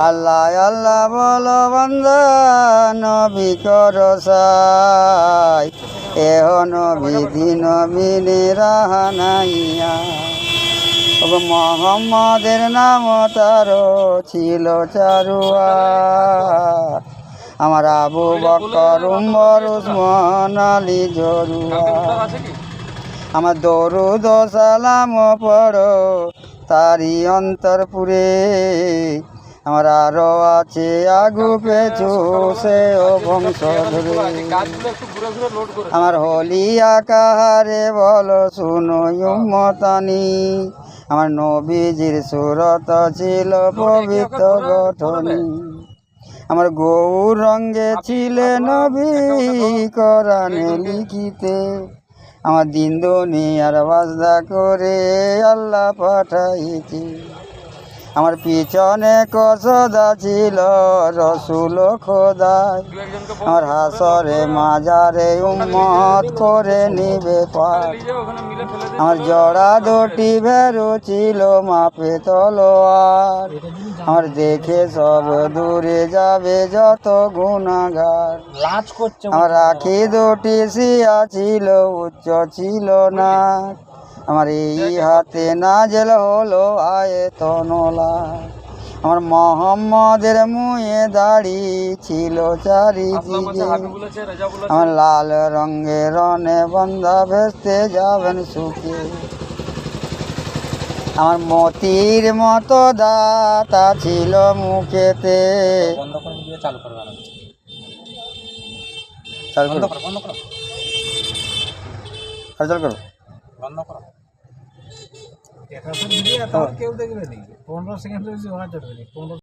আল্লাহ আল্লাহ বলো বান্দা নবী করো সাই, এহ নবী দিন বিনে রাহানাইয়া। মোহাম্মদের নাম তারো ছিল চারুয়া, আমার আবু বকর উমর উসমান আলী জরুয়া। আমার দরুদ সালাম পড়ো তারি অন্তরপুরে, আমার আরো আছে আগু পেছু সে ও বংশ ধরে। আমার হলিয়া কাহারে বলো শুনো উম্মতানি, আমার নবীজির সুরত ছিল পবিত্র গঠনী। আমার গৌর রঙ্গে ছিলে নবী কোরআনে লিখিতে, আমার দিন দুনিয়ার ওয়াজদা করে আল্লাহ পাঠাইছে। আমার পিছনে কসদা ছিল রসুল খোদায়, আমার হাসরে মাজারে উম্মত করে নিবে পার। আমার জড়া দুটি ভেরু ছিল মাপে তলোয়ার, আমার দেখে সব দূরে যাবে যত গুনাহগার। আমার আখি দুটি সিয়া ছিল উচ্চ ছিল না, আমার এই হাতে নাজেল হলো আয়াতুল্লাহ। আমার মোহাম্মদের মুয়ে দাড়ি ছিল চারিদিকে, আমার লাল রঙের রনে বন্ধা ভেস্তে যাবেন সুখে। আমার মতির মতো দাতা ছিল মুখেতে। চালু করো। কেউ দেখবে নি 15 সেকেন্ড